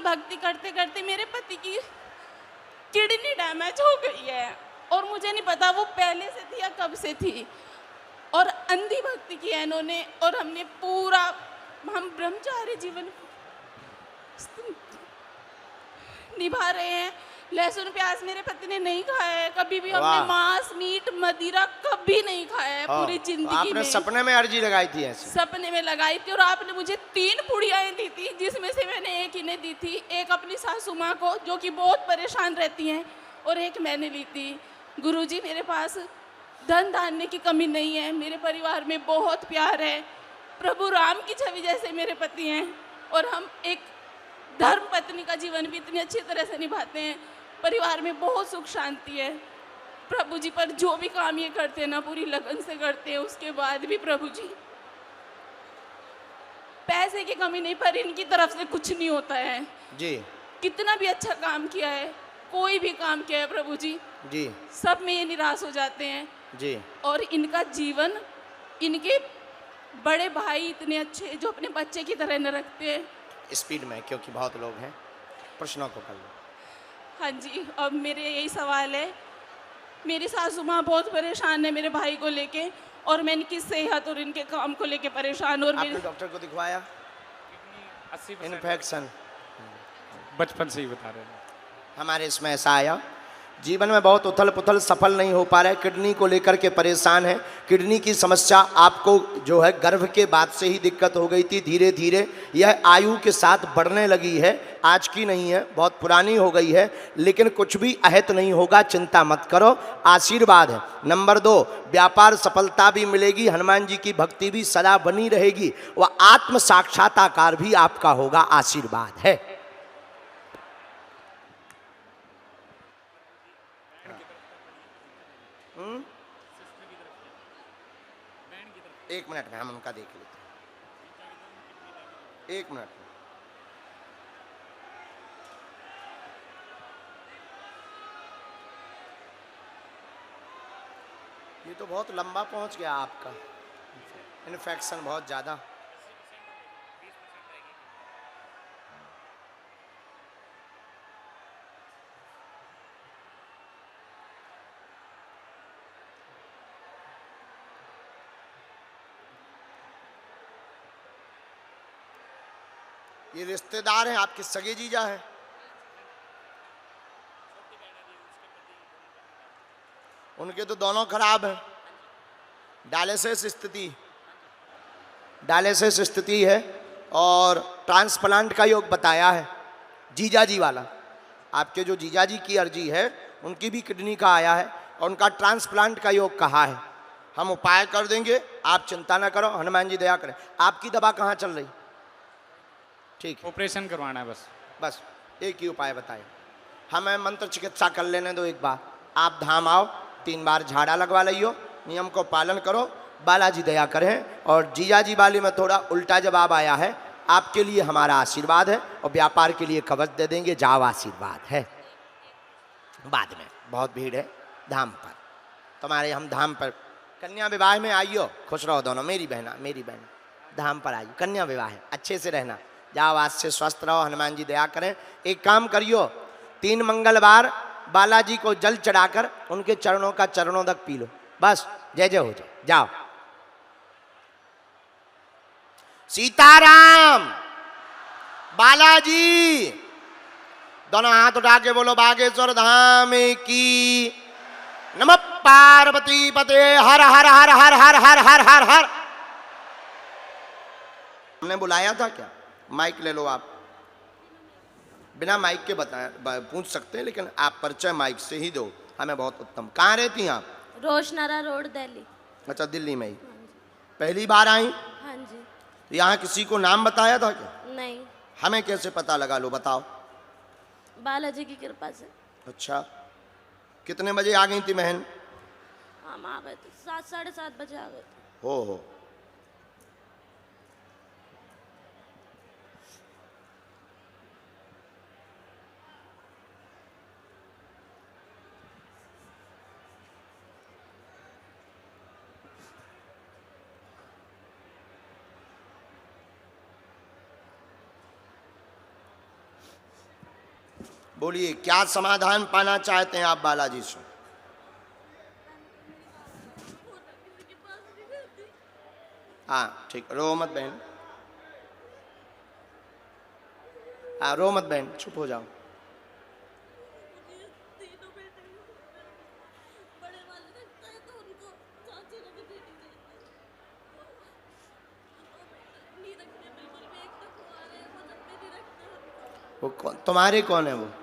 भक्ति करते करते मेरे पति की किडनी डैमेज हो गई है और मुझे नहीं पता वो पहले से थी या कब से थी। और अंधी भक्ति की है इन्होंने और हमने पूरा, हम ब्रह्मचार्य जीवन निभा रहे हैं। लहसुन प्याज मेरे पति ने नहीं खाया है कभी भी, हमने मांस मीट मदिरा कभी नहीं खाया है पूरी जिंदगी आपने में। सपने में अर्जी लगाई थी ऐसे? सपने में लगाई थी और आपने मुझे 3 पुड़ियाएं दी थी, जिसमें से मैंने एक इन्हें दी थी, एक अपनी सासू माँ को जो कि बहुत परेशान रहती हैं, और एक मैंने ली थी। गुरुजी मेरे पास धन धान्य की कमी नहीं है, मेरे परिवार में बहुत प्यार है, प्रभु राम की छवि जैसे मेरे पति हैं और हम एक धर्म पत्नी का जीवन भी इतनी अच्छी तरह से निभाते हैं। परिवार में बहुत सुख शांति है। प्रभु जी पर जो भी काम ये करते हैं ना पूरी लगन से करते हैं। उसके बाद भी प्रभु जी पैसे की कमी नहीं, पर इनकी तरफ से कुछ नहीं होता है जी। कितना भी अच्छा काम किया है, कोई भी काम किया है प्रभु जी सब में ये निराश हो जाते हैं जी। और इनका जीवन, इनके बड़े भाई इतने अच्छे जो अपने बच्चे की तरह न रखते हैं। स्पीड में क्योंकि बहुत लोग हैं, प्रश्नों को कर लो। हाँ जी, अब मेरे यही सवाल है, मेरी सासू माँ बहुत परेशान है मेरे भाई को लेके और मैं इनकी सेहत और इनके काम को लेके परेशान। और आपने डॉक्टर को दिखवाया? 80% इन्फेक्शन बचपन से ही बता रहे हैं। हमारे इसमें ऐसा आया, जीवन में बहुत उथल पुथल, सफल नहीं हो पा रहा है, किडनी को लेकर के परेशान है। किडनी की समस्या आपको जो है गर्भ के बाद से ही दिक्कत हो गई थी, धीरे धीरे यह आयु के साथ बढ़ने लगी है, आज की नहीं है, बहुत पुरानी हो गई है, लेकिन कुछ भी अहित नहीं होगा, चिंता मत करो, आशीर्वाद है। नंबर 2, व्यापार सफलता भी मिलेगी, हनुमान जी की भक्ति भी सदा बनी रहेगी, वह आत्म साक्षात्कार भी आपका होगा, आशीर्वाद है। एक मिनट में हम उनका देख लेते हैं, 1 मिनट में। ये तो बहुत लंबा पहुंच गया आपका, इन्फेक्शन बहुत ज़्यादा। ये रिश्तेदार हैं आपके, सगे जीजा हैं? उनके तो दोनों खराब हैं, डायलिसिस स्थिति है और ट्रांसप्लांट का योग बताया है। जीजा जी वाला, आपके जो जीजा जी की अर्जी है उनकी भी किडनी का आया है और उनका ट्रांसप्लांट का योग कहा है। हम उपाय कर देंगे, आप चिंता ना करो, हनुमान जी दया करें। आपकी दवा कहाँ चल रही? ठीक है, ऑपरेशन करवाना है बस एक ही उपाय बताए। हमें मंत्र चिकित्सा कर लेने दो एक बार। आप धाम आओ, 3 बार झाड़ा लगवा लियो, नियम को पालन करो, बालाजी दया करें। और जीजा जी वाली में थोड़ा उल्टा जवाब आया है, आपके लिए हमारा आशीर्वाद है और व्यापार के लिए कवच दे देंगे, जाओ, आशीर्वाद है। बाद में बहुत भीड़ है धाम पर, तुम्हारे हम धाम पर कन्या विवाह में आइयो, खुश रहो दोनों, मेरी बहन धाम पर आइयो, कन्या विवाह है, अच्छे से रहना, जाओ, आज से स्वस्थ रहो, हनुमान जी दया करें। एक काम करियो, 3 मंगलवार बालाजी को जल चढ़ाकर उनके चरणों का चरणोदक पी लो, बस जय जय हो जाए, जाओ। सीताराम, बालाजी, दोनों हाथ उठा के बोलो बागेश्वर धाम की नमः पार्वती पते हर हर हर हर हर हर हर हर हर। हमने बुलाया था क्या? माइक ले लो आप, बिना माइक के बताएं, पूछ सकते हैं, लेकिन आप परिचय माइक से ही दो, हमें बहुत उत्तम। कहाँ रहती हैं आप? रोशनारा रोड, दिल्ली। अच्छा, दिल्ली में ही पहली बार आई? हाँ जी। यहाँ किसी को नाम बताया था क्या? नहीं। हमें कैसे पता लगा, लो बताओ। बालाजी की कृपा से। अच्छा, कितने बजे आ गई थी बहन? हम आ गए थे 7 साढ़े 7 बजे आ गए थे। हो बोलिए क्या समाधान पाना चाहते हैं आप बालाजी से? हाँ ठीक, रो मत बहन, हाँ रो मत बहन, चुप हो जाओ। तीनों बेटे बड़े वाले रखता है तो उनको चाची को भी नहीं रखते बिल्कुल भी। एक तो कुंवारे हैं, वो जब भी नहीं रखते उनको। वो तुम्हारे कौन है वो? अच्छा है,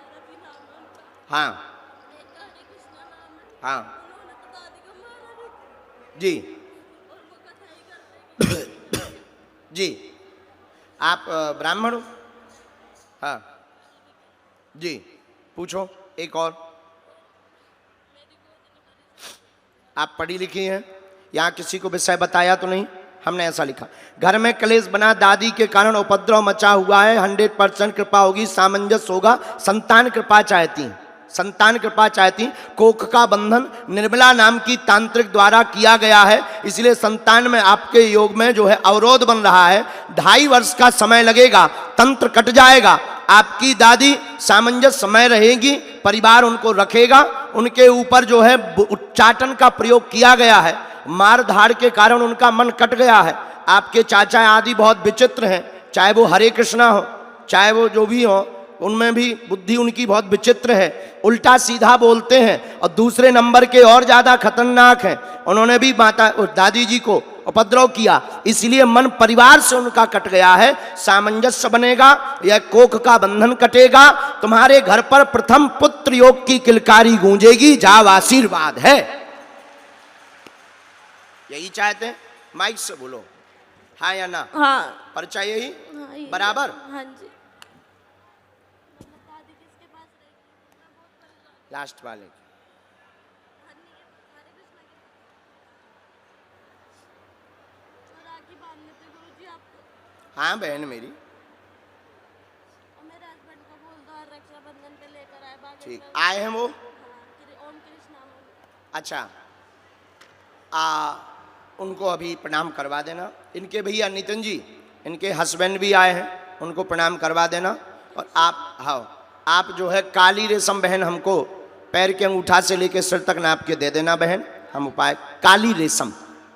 रवि नाम है उनका। हाँ एक का हरे कृष्णा नाम है। हाँ उन्होंने तो दादी को मारा भी जी और वो कथाई करते हैं जी। आप ब्राह्मण हो? हाँ जी, पूछो एक और। आप पढ़ी लिखी हैं? यहाँ किसी को विषय बताया तो नहीं? हमने ऐसा लिखा, घर में कलेश बना, दादी के कारण उपद्रव मचा हुआ है, 100% कृपा होगी, सामंजस्य होगा, संतान कृपा चाहती हैं, संतान कृपा चाहती। कोख का बंधन निर्मला नाम की तांत्रिक द्वारा किया गया है, इसलिए संतान में आपके योग में जो है अवरोध बन रहा है। 2.5 वर्ष का समय लगेगा, तंत्र कट जाएगा। आपकी दादी सामंजस्य समय रहेगी, परिवार उनको रखेगा, उनके ऊपर जो है उच्चाटन का प्रयोग किया गया है, मार धाड़ के कारण उनका मन कट गया है। आपके चाचा आदि बहुत विचित्र हैं, चाहे वो हरे कृष्णा हो, चाहे वो जो भी हो, उनमें भी बुद्धि उनकी बहुत विचित्र है, उल्टा सीधा बोलते हैं और दूसरे नंबर के और ज्यादा खतरनाक हैं। उन्होंने भी माता दादी जी को उपद्रव किया, इसलिए मन परिवार से उनका कट गया है। सामंजस्य बनेगा, यह कोख का बंधन कटेगा, तुम्हारे घर पर प्रथम पुत्र योग की किलकारी गूंजेगी, जाओ आशीर्वाद है। यही चाहते हैं? माइक से बोलो हाँ या ना? हाँ परिचय यही हाँ, ये- बराबर? हाँ जी। दादी किसके पास रहेगी? मैं बहुत परेशान लास्ट वाले हरे कृष्णा के और राखी बांधने थे गुरुजी आपको। हाँ बहन मेरी, और मेरे हस्बैंड को बोल दो और रक्षाबंधन पे लेकर आए बाकी ठीक मैं- आए हैं वो। हाँ, ओम कृष्णा में। अच्छा उनको अभी प्रणाम करवा देना। इनके भैया नितिन जी, इनके हस्बैंड भी आए हैं, उनको प्रणाम करवा देना। और आप हाँ, आप जो है काली रेशम बहन हमको पैर के अंगूठा से लेकर सिर तक नाप के दे देना बहन, हम उपाय काली रेशम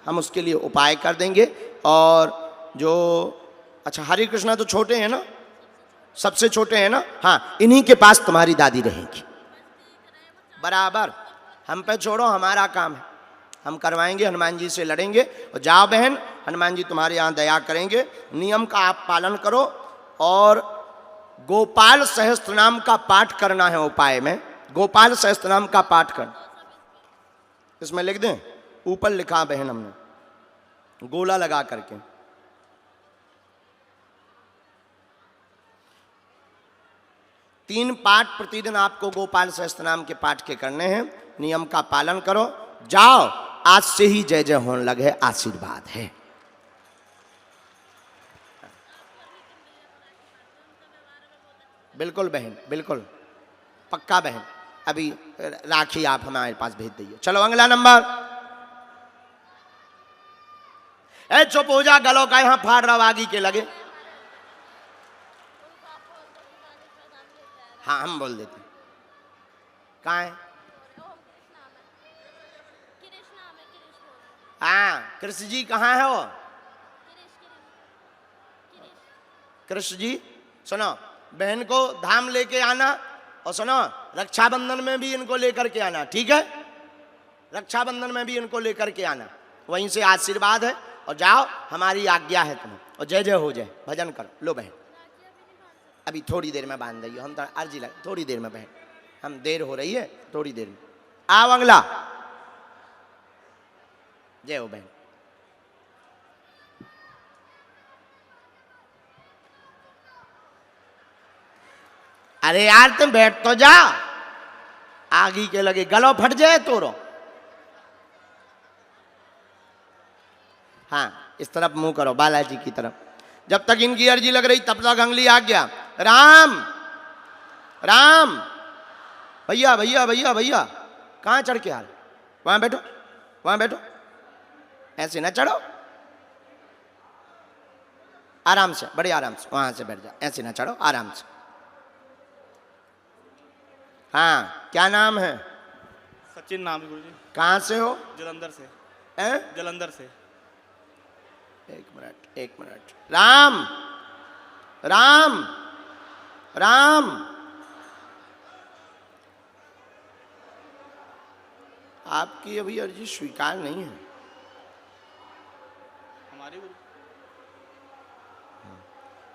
हम उसके लिए उपाय कर देंगे। और जो अच्छा हरे कृष्णा तो छोटे हैं ना, सबसे छोटे हैं ना? हाँ, इन्हीं के पास तुम्हारी दादी रहेंगी बराबर। हम पे छोड़ो, हमारा काम है, हम करवाएंगे, हनुमान जी से लड़ेंगे। और जाओ बहन, हनुमान जी तुम्हारे यहाँ दया करेंगे। नियम का आप पालन करो और गोपाल सहस्त्रनाम का पाठ करना है उपाय में। गोपाल सहस्त्रनाम का पाठ कर, इसमें लिख दें, ऊपर लिखा बहन हमने गोला लगा करके। तीन पाठ प्रतिदिन आपको गोपाल सहस्त्रनाम के पाठ के करने हैं। नियम का पालन करो, जाओ, आज से ही जय जय होने लगे, आशीर्वाद है। बिल्कुल बहन, बिल्कुल पक्का बहन। अभी राखी आप हमारे पास भेज दीजिए। चलो अगला नंबर। ए चुप हो जा, गलों का यहाँ फाड़ रहा आगे के लगे। हाँ हम बोल देते। कहाँ है? हाँ कृष्ण जी कहाँ है वो? कृष्ण जी सुनो, बहन को धाम लेके आना, और सुनो रक्षाबंधन में भी इनको लेकर के आना, ठीक है? रक्षाबंधन में भी इनको लेकर के आना, वहीं से आशीर्वाद है। और जाओ, हमारी आज्ञा है तुम्हें, और जय जय हो जाए, भजन करो। लो बहन, अभी थोड़ी देर में बांध रही हो, हम तो अर्जी लग, थोड़ी देर में बहन, हम देर हो रही है, थोड़ी देर में आओ। अगला जय हो बहन। अरे यार तुम बैठ तो जा, आगे के लगे गलो फट जाए तोरो। हाँ इस तरफ मुंह करो, बालाजी की तरफ। जब तक इनकी अर्जी लग रही तब तक अंगली आ गया। राम राम, भैया भैया भैया भैया, कहाँ चढ़ के आ रहे? वहां बैठो, वहां बैठो, ऐसे ना चढ़ो, आराम से, बड़े आराम से, वहां से बैठ जाओ, ऐसे ना चढ़ो, आराम से। हाँ, क्या नाम है? सचिन नाम है गुरुजी। कहाँ से हो? जलंधर से। हैं? जलंधर से। एक मिनट, एक मिनट। राम, राम, राम, आपकी अभी अर्जी स्वीकार नहीं है। हमारी गुरु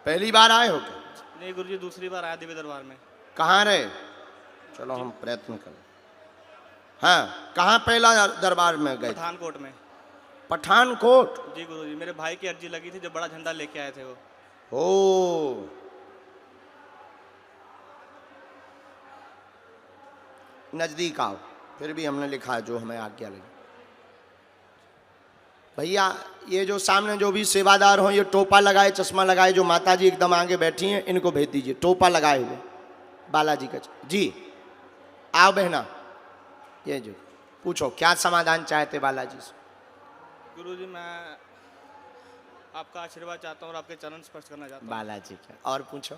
पहली बार आए हो क्या? नहीं गुरुजी, दूसरी बार आया दिव्य दरबार में। कहाँ रहे? चलो हम प्रयत्न करें। हाँ, कहाँ पहला दरबार में गए? पठानकोट में। पठानकोट। जी गुरुजी, मेरे भाई की अर्जी लगी थी जब बड़ा झंडा लेके आए थे वो। ओ, नजदीक आओ। फिर भी हमने लिखा है जो हमें आज्ञा लगी। भैया, ये जो सामने जो भी सेवादार हो, ये टोपा लगाए, चश्मा लगाए, जो माता जी एकदम आगे बैठी हैं, इनको भेज दीजिए, टोपा लगाए हुए बालाजी का। जी आओ बहना, ये जो पूछो क्या समाधान चाहते बालाजी से? गुरुजी, मैं आपका आशीर्वाद चाहता हूँ और आपके चरण स्पर्श करना चाहता हूँ। बालाजी का। और पूछो।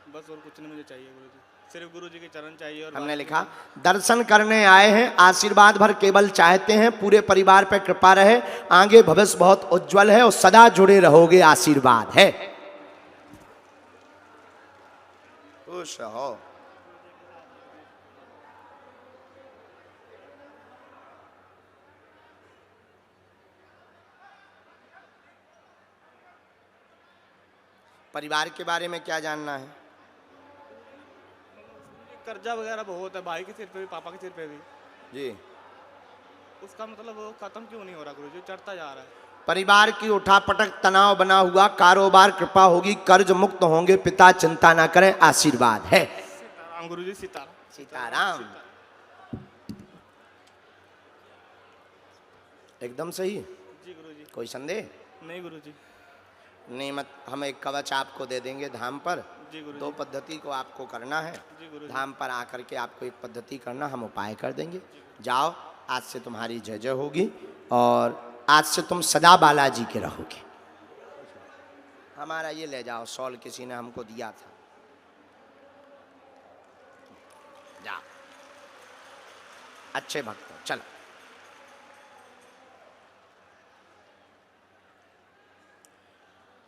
बस और कुछ नहीं मुझे चाहिए गुरुजी, सिर्फ गुरुजी के चरण चाहिए। और हमने लिखा दर्शन करने आए हैं, आशीर्वाद भर केवल चाहते हैं, पूरे परिवार पर कृपा रहे, आगे भविष्य बहुत उज्जवल है और सदा जुड़े रहोगे, आशीर्वाद है। खुश हो। परिवार के बारे में क्या जानना है? कर्जा वगैरह बहुत है, भाई के सिर पे भी, पापा के सिर पे भी। जी, उसका मतलब वो खत्म क्यों नहीं हो रहा गुरुजी? चढ़ता जा रहा है। परिवार की उठापटक तनाव बना हुआ, कारोबार कृपा होगी, कर्ज मुक्त होंगे पिता, चिंता ना करें, आशीर्वाद है। सीताराम गुरुजी, सीताराम। सीताराम। एकदम सही। जी गुरुजी। कोई संदेह नहीं गुरुजी। नहीं मत, हम एक कवच आपको दे देंगे धाम पर। जी गुरुजी। 2 पद्धति को आपको करना है। जी गुरुजी। धाम पर आकर के आपको एक पद्धति करना, हम उपाय कर देंगे। जाओ, आज से तुम्हारी जय जय होगी और आज से तुम सदा बालाजी के रहोगे। हमारा ये ले जाओ, शॉल किसी ने हमको दिया था। जाओ, अच्छे भक्त हो, चलो।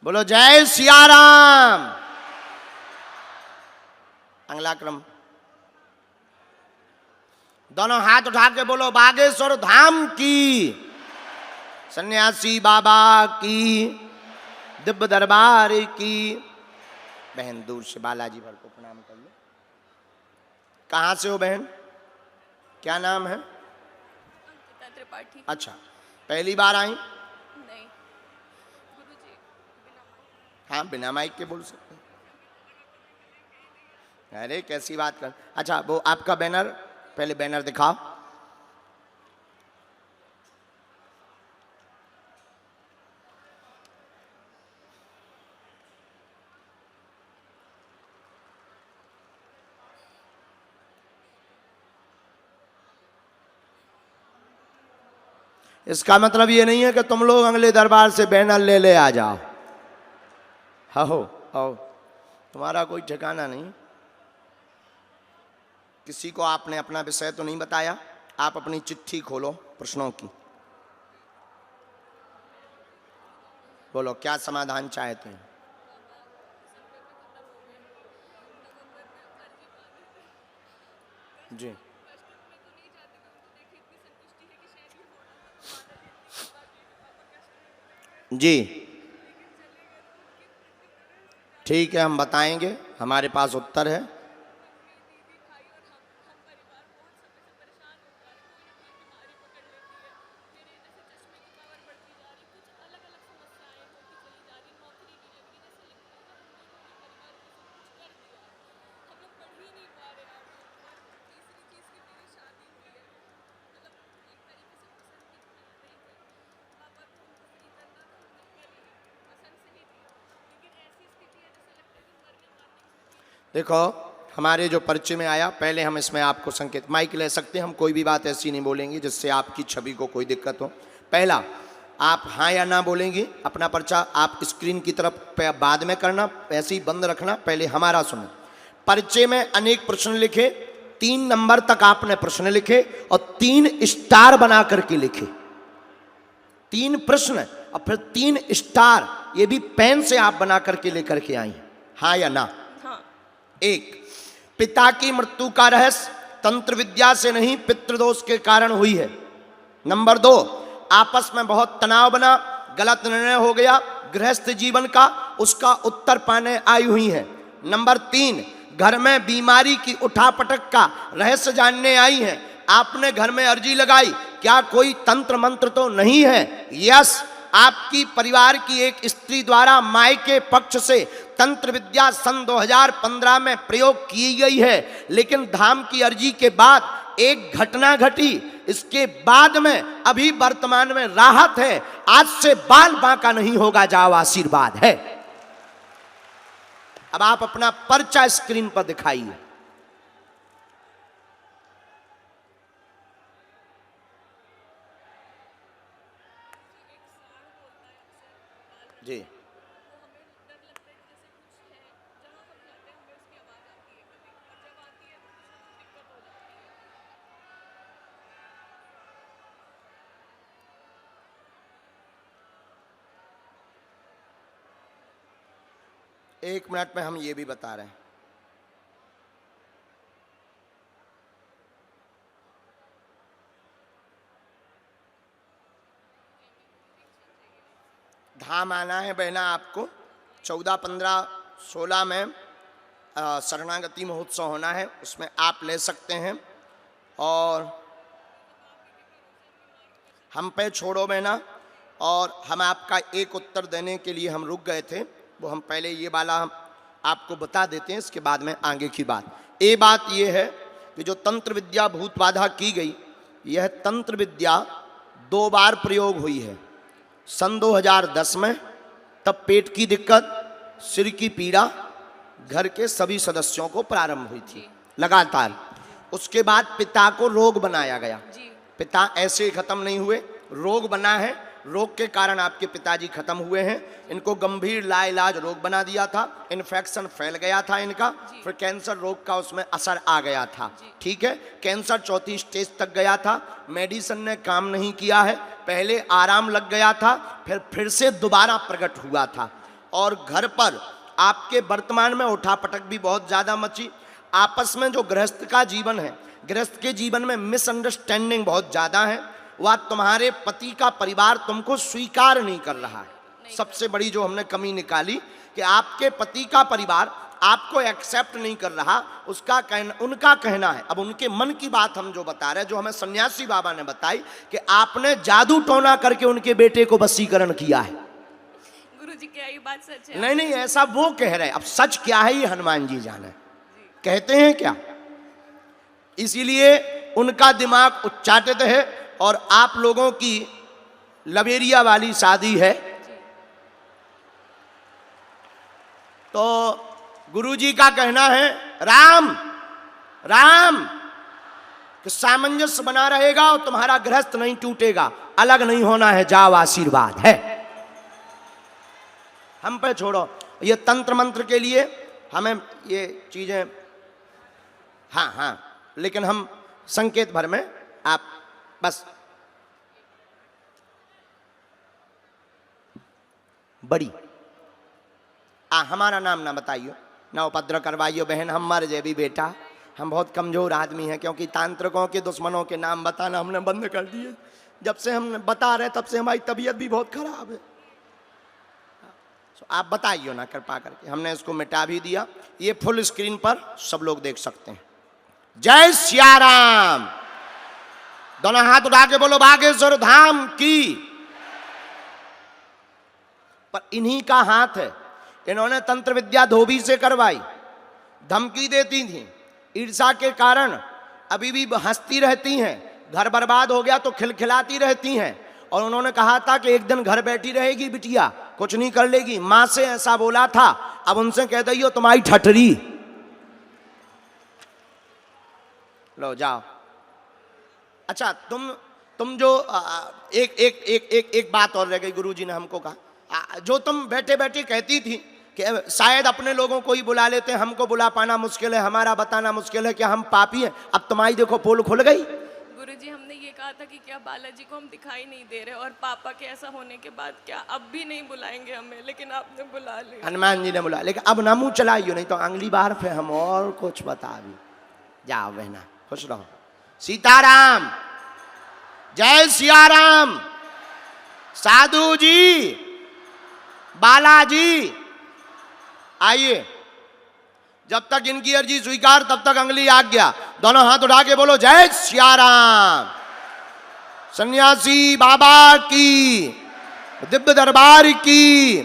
बोलो जय सिया राम। अगला क्रम, दोनों हाथ उठा के बोलो बागेश्वर धाम की, सन्यासी बाबा की, दिव्य दरबार की। बहन दूर से बालाजी भर को प्रणाम कर लो। कहाँ से हो बहन? क्या नाम है? अंकिता त्रिपाठी। अच्छा, पहली बार आई? नहीं गुरुजी, बिना माइक। हाँ, बिना माइक के बोल सकते हैं। अरे कैसी बात कर। अच्छा, वो आपका बैनर, पहले बैनर दिखाओ। इसका मतलब ये नहीं है कि तुम लोग अगले दरबार से बैनर ले ले आ जाओ। हो, तुम्हारा कोई ठिकाना नहीं। किसी को आपने अपना विषय तो नहीं बताया। आप अपनी चिट्ठी खोलो प्रश्नों की, बोलो क्या समाधान चाहते हैं। जी, जी ठीक है, हम बताएंगे, हमारे पास उत्तर है। देखो, हमारे जो परिचय में आया, पहले हम इसमें आपको संकेत, माइक ले सकते हैं हम, कोई भी बात ऐसी नहीं बोलेंगे जिससे आपकी छवि को कोई दिक्कत हो। पहला, आप हाँ या ना बोलेंगे। अपना पर्चा आप स्क्रीन की तरफ बाद में करना, ऐसे ही बंद रखना, पहले हमारा सुनो। परिचय में अनेक प्रश्न लिखे, 3 नंबर तक आपने प्रश्न लिखे और 3 स्टार बना करके लिखे। 3 प्रश्न और फिर 3 स्टार, ये भी पेन से आप बना करके लेकर के आई, हाँ या ना? हाँ। 1, पिता की मृत्यु का रहस्य तंत्र विद्या से नहीं पितृदोष के कारण हुई है। नंबर 2, आपस में बहुत तनाव बना, गलत निर्णय हो गया गृहस्थ जीवन का, उसका उत्तर पाने आई हुई है। नंबर 3, घर में बीमारी की उठापटक का रहस्य जानने आई है। आपने घर में अर्जी लगाई, क्या कोई तंत्र मंत्र तो नहीं है? यस, आपकी परिवार की एक स्त्री द्वारा मायके पक्ष से तंत्र विद्या सन 2015 में प्रयोग की गई है, लेकिन धाम की अर्जी के बाद एक घटना घटी। इसके बाद में अभी वर्तमान में राहत है, आज से बाल बांका नहीं होगा, जाओ आशीर्वाद है। अब आप अपना पर्चा स्क्रीन पर दिखाइए। जी, एक मिनट में हम ये भी बता रहे हैं। धाम आना है बहना आपको, 14, 15, 16 में शरणागति महोत्सव होना है, उसमें आप ले सकते हैं। और हम पे छोड़ो बहना, और हम आपका एक उत्तर देने के लिए हम रुक गए थे, वो हम पहले ये वाला आपको बता देते हैं, इसके बाद में आगे की बात। ये बात ये है कि जो तंत्र विद्या भूत बाधा की गई, यह तंत्र विद्या 2 बार प्रयोग हुई है। सन 2010 में, तब पेट की दिक्कत, सिर की पीड़ा घर के सभी सदस्यों को प्रारंभ हुई थी लगातार। उसके बाद पिता को रोग बनाया गया। पिता ऐसे ही खत्म नहीं हुए, रोग बना है, रोग के कारण आपके पिताजी खत्म हुए हैं। इनको गंभीर लाइलाज रोग बना दिया था, इन्फेक्शन फैल गया था इनका, फिर कैंसर रोग का उसमें असर आ गया था। ठीक है, कैंसर 4थी स्टेज तक गया था, मेडिसिन ने काम नहीं किया है, पहले आराम लग गया था, फिर से दोबारा प्रकट हुआ था। और घर पर आपके वर्तमान में उठापटक भी बहुत ज़्यादा मची। आपस में जो गृहस्थ का जीवन है, गृहस्थ के जीवन में मिसअंडरस्टैंडिंग बहुत ज़्यादा है। वह तुम्हारे पति का परिवार तुमको स्वीकार नहीं कर रहा है। सबसे बड़ी जो हमने कमी निकाली कि आपके पति का परिवार आपको एक्सेप्ट नहीं कर रहा, उनका कहना है। अब उनके मन की बात हम जो बता रहे हैं, जो हमें सन्यासी बाबा ने बताई कि आपने जादू टोना करके उनके बेटे को वशीकरण किया है। गुरुजी, क्या ये बात सच है? नहीं, ऐसा वो कह रहे हैं, अब सच क्या है ये हनुमान जी जाने, कहते हैं क्या। इसीलिए उनका दिमाग उच्चाटित है और आप लोगों की लवेरिया वाली शादी है। तो गुरुजी का कहना है राम राम कि सामंजस्य बना रहेगा और तुम्हारा गृहस्थ नहीं टूटेगा, अलग नहीं होना है, जाओ आशीर्वाद है। हम पे छोड़ो, ये तंत्र मंत्र के लिए हमें ये चीजें, हाँ, लेकिन हम संकेत भर में आप बस बड़ी हमारा नाम ना बताइयो, ना उपद्रव करवाइयो बहन, हम मर जाए भी बेटा, हम बहुत कमजोर आदमी हैं, क्योंकि तांत्रिकों के दुश्मनों के नाम बताना हमने बंद कर दिए। जब से हम बता रहे तब से हमारी तबीयत भी बहुत खराब है। आप बताइयो ना कृपा करके, हमने इसको मिटा भी दिया। ये फुल स्क्रीन पर सब लोग देख सकते हैं। जय सिया राम, दोनों हाथ उठा के बोलो बागेश्वर धाम की। पर इन्हीं का हाथ है, इन्होंने तंत्र विद्या धोबी से करवाई, धमकी देती थी, ईर्षा के कारण अभी भी हंसती रहती हैं, घर बर्बाद हो गया तो खिलखिलाती रहती हैं। और उन्होंने कहा था कि एक दिन घर बैठी रहेगी बिटिया, कुछ नहीं कर लेगी, मां से ऐसा बोला था। अब उनसे कह दइयो तुम्हारी ठठरी, लो जाओ। अच्छा, तुम जो एक बात और रह गई, गुरुजी ने हमको कहा, जो तुम बैठे बैठे कहती थी कि शायद अपने लोगों को ही बुला लेते हैं, हमको बुला पाना मुश्किल है, हमारा बताना मुश्किल है कि हम पापी हैं। अब तुम्हारी देखो पोल खुल गई। गुरुजी हमने ये कहा था कि क्या बालाजी को हम दिखाई नहीं दे रहे, और पापा के ऐसा होने के बाद क्या अब भी नहीं बुलाएंगे हमें, लेकिन आपने बुला लिया। हनुमान जी ने बुला, लेकिन अब ना मुंह चलाइयो, नहीं तो अगली बार फिर हम और कुछ बता भी। जाओ बहना, खुश रहो। सीताराम, जय सियाराम। साधु जी, बालाजी आइए। जब तक इनकी अर्जी स्वीकार तब तक अगली आज्ञा। दोनों हाथ उठा के बोलो जय सियाराम। सन्यासी बाबा की दिव्य दरबार की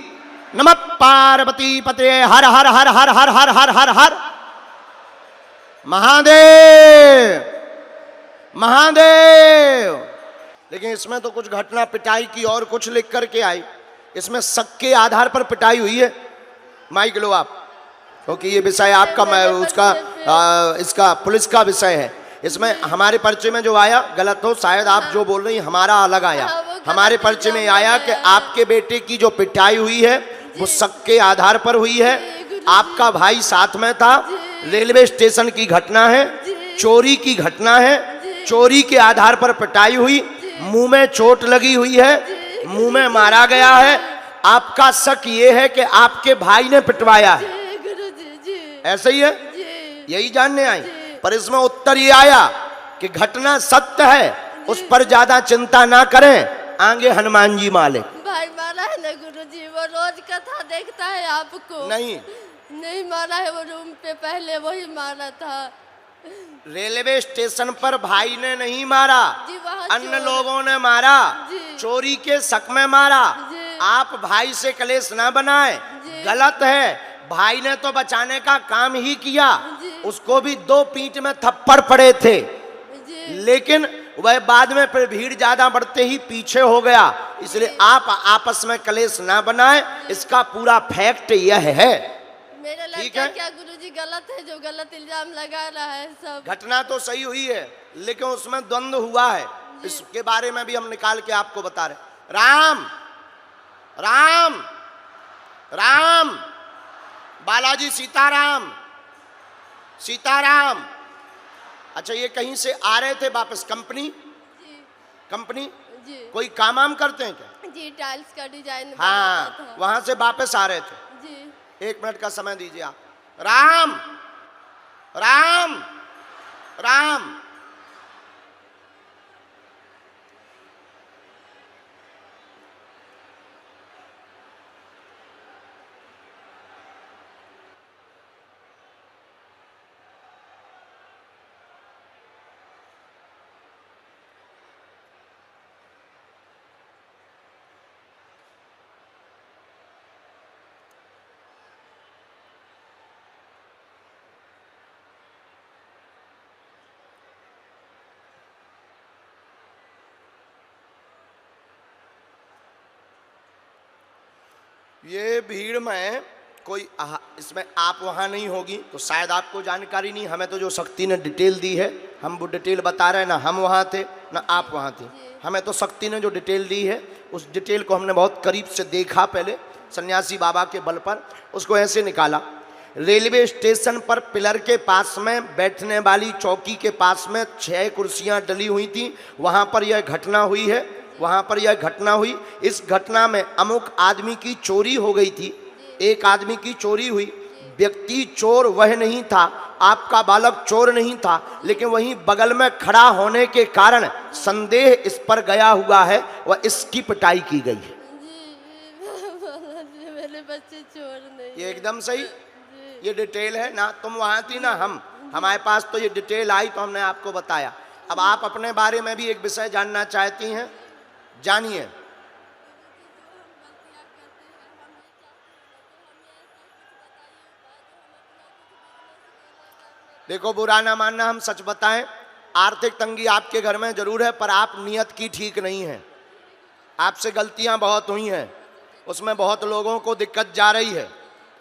नमः पार्वती पते हर हर हर हर हर हर हर हर हर महादेव महादेव। लेकिन इसमें तो कुछ घटना पिटाई की और कुछ लिख करके आई। इसमें शक के आधार पर पिटाई हुई है। माइक लो आप, क्योंकि ये विषय आपका उसका इसका पुलिस का विषय है। इसमें हमारे पर्चे में जो आया गलत हो, शायद आप जो बोल रही हैं हमारा अलग आया। हमारे पर्चे में आया कि आपके बेटे की जो पिटाई हुई है वो शक के आधार पर हुई है। आपका भाई साथ में था, रेलवे स्टेशन की घटना है, चोरी की घटना है, चोरी के आधार पर पिटाई हुई, मुंह में चोट लगी हुई है, मुंह में मारा गया है। आपका शक ये है कि आपके भाई ने पिटवाया है, ऐसा ही है, यही जानने आई। पर इसमें उत्तर ये आया कि घटना सत्य है, उस पर ज्यादा चिंता ना करें, आगे हनुमान जी मालिक। भाई मारा है ना गुरुजी, वो रोज कथा देखता है आपको। नहीं मारा है, वो रूम पे पहले वही मारा था। रेलवे स्टेशन पर भाई ने नहीं मारा, अन्य लोगों ने मारा, चोरी के शक में मारा। आप भाई से कलेश ना बनाए, गलत है। भाई ने तो बचाने का काम ही किया, उसको भी 2 पीठ में थप्पड़ पड़े थे, लेकिन वह बाद में फिर भीड़ ज्यादा बढ़ते ही पीछे हो गया। इसलिए आप आपस में कलेश ना बनाए, इसका पूरा फैक्ट यह है। मेरा लड़का क्या गुरुजी गलत है जो गलत इल्जाम लगा रहा है? सब घटना तो सही हुई है, लेकिन उसमें द्वंद्व हुआ है, इसके बारे में भी हम निकाल के आपको बता रहे। राम राम राम, बालाजी सीताराम सीताराम। अच्छा, ये कहीं से आ रहे थे वापस? कंपनी जी कोई काम वाम करते हैं क्या? जी, टाइल्स का डिजाइन। हाँ, वहां से वापस आ रहे थे जी। 1 मिनट का समय दीजिए आप। राम राम राम। ये भीड़ में कोई इसमें आप वहाँ नहीं होगी तो शायद आपको जानकारी नहीं। हमें तो जो शक्ति ने डिटेल दी है, हम वो डिटेल बता रहे हैं। ना हम वहाँ थे ना आप वहाँ थे, हमें तो शक्ति ने जो डिटेल दी है उस डिटेल को हमने बहुत करीब से देखा। पहले सन्यासी बाबा के बल पर उसको ऐसे निकाला। रेलवे स्टेशन पर पिलर के पास में बैठने वाली चौकी के पास में 6 कुर्सियाँ डली हुई थी, वहाँ पर यह घटना हुई है, वहाँ पर यह घटना हुई। इस घटना में अमुक आदमी की चोरी हो गई थी, एक आदमी की चोरी हुई। व्यक्ति चोर वह नहीं था, आपका बालक चोर नहीं था, लेकिन वहीं बगल में खड़ा होने के कारण संदेह इस पर गया हुआ है, वह इसकी पिटाई की गई है। जी, मेरे बच्चे चोर नहीं। ये एकदम सही, ये डिटेल है ना। तुम वहाँ थी ना हम, हमारे पास तो ये डिटेल आई तो हमने आपको बताया। अब आप अपने बारे में भी एक विषय जानना चाहती हैं, जानिए। देखो, बुरा ना मानना, हम सच बताएं, आर्थिक तंगी आपके घर में जरूर है, पर आप नियत की ठीक नहीं है। आपसे गलतियां बहुत हुई हैं, उसमें बहुत लोगों को दिक्कत जा रही है।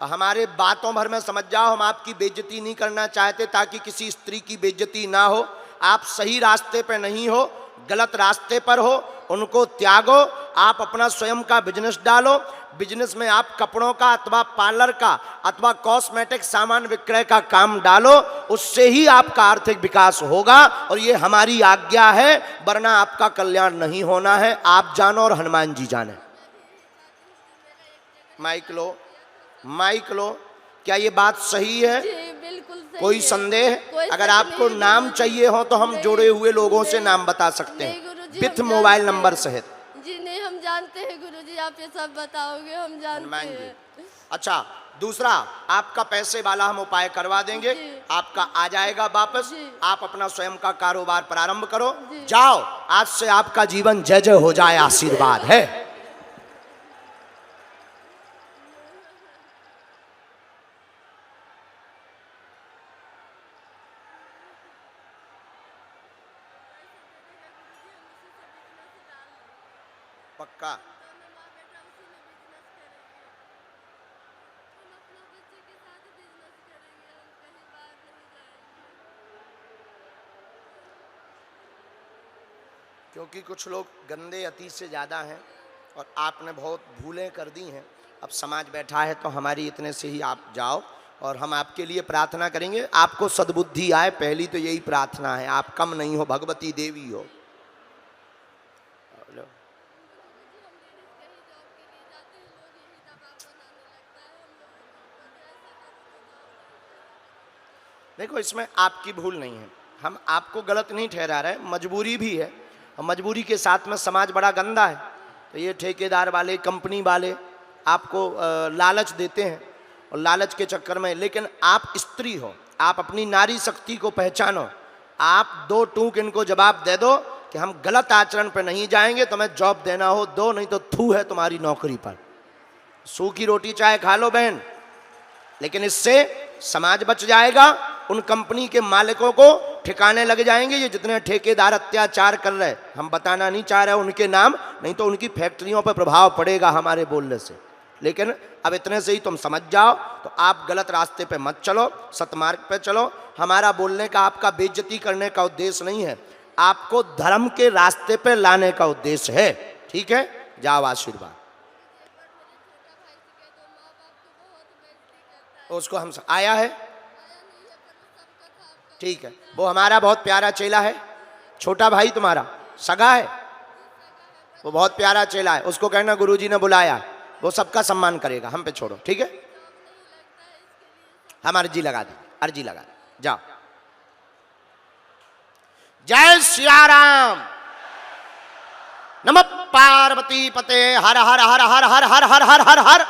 हमारे बातों भर में समझ जाओ, हम आपकी बेइज्जती नहीं करना चाहते ताकि किसी स्त्री की बेइज्जती ना हो। आप सही रास्ते पे नहीं हो, गलत रास्ते पर हो, उनको त्यागो। आप अपना स्वयं का बिजनेस डालो, बिजनेस में आप कपड़ों का अथवा पार्लर का अथवा कॉस्मेटिक सामान विक्रय का काम डालो, उससे ही आपका आर्थिक विकास होगा और ये हमारी आज्ञा है, वरना आपका कल्याण नहीं होना है। आप जानो और हनुमान जी जाने। माइक लो, माइक लो। क्या ये बात सही है? जी बिल्कुल सही कोई है। संदेह? कोई अगर शक आपको नहीं, नाम गुरुजी। चाहिए हो तो हम नहीं, जोड़े हुए लोगों से नहीं, नाम बता सकते नहीं हैं गुरुजी, विथ हम मोबाइल जानते नंबर हैं। सहित। जी नहीं, हम जानते हैं गुरुजी, आप ये सब बताओगे, हम जानते हनुमान जी। हैं। अच्छा, दूसरा, आपका पैसे वाला हम उपाय करवा देंगे, जी। आपका आ जाएगा वापस। जी। आप अपना स्वयं का कारोबार प्रारंभ करो, जी। जाओ। आज से आपका जीवन जय जय हो जाए, आशीर्वाद है। पक्का? क्योंकि कुछ लोग गंदे अति से ज़्यादा हैं और आपने बहुत भूलें कर दी हैं। अब समाज बैठा है तो हमारी इतने से ही आप जाओ और हम आपके लिए प्रार्थना करेंगे, आपको सद्बुद्धि आए। पहली तो यही प्रार्थना है, आप कम नहीं हो, भगवती देवी हो। देखो, इसमें आपकी भूल नहीं है, हम आपको गलत नहीं ठहरा रहे, मजबूरी भी है और मजबूरी के साथ में समाज बड़ा गंदा है। तो ये ठेकेदार वाले, कंपनी वाले आपको लालच देते हैं और लालच के चक्कर में, लेकिन आप स्त्री हो, आप अपनी नारी शक्ति को पहचानो। आप दो टूक इनको जवाब दे दो कि हम गलत आचरण पर नहीं जाएंगे, तुम्हें जॉब देना हो दो, नहीं तो थू है तुम्हारी नौकरी पर। सूखी रोटी चाहे खा लो बहन, लेकिन इससे समाज बच जाएगा। उन कंपनी के मालिकों को ठिकाने लग जाएंगे। ये जितने ठेकेदार अत्याचार कर रहे, हम बताना नहीं चाह रहे उनके नाम, नहीं तो उनकी फैक्ट्रियों पर प्रभाव पड़ेगा हमारे बोलने से। लेकिन अब इतने से ही तुम समझ जाओ, तो आप गलत रास्ते पे मत चलो, सतमार्ग पे चलो। हमारा बोलने का, आपका बेइज्जती करने का उद्देश्य नहीं है, आपको धर्म के रास्ते पे लाने का उद्देश्य है। ठीक है, जाओ, आशीर्वाद। उसको हम आया है, ठीक है, वो हमारा बहुत प्यारा चेला है, छोटा भाई तुम्हारा सगा है, वो बहुत प्यारा चेला है। उसको कहना गुरुजी ने बुलाया, वो सबका सम्मान करेगा, हम पे छोड़ो। ठीक है, हम अर्जी लगा दें, अर्जी लगा दें, जाओ। जय सिया राम। नमः पार्वती पते हर हर हर हर हर हर हर हर हर हर।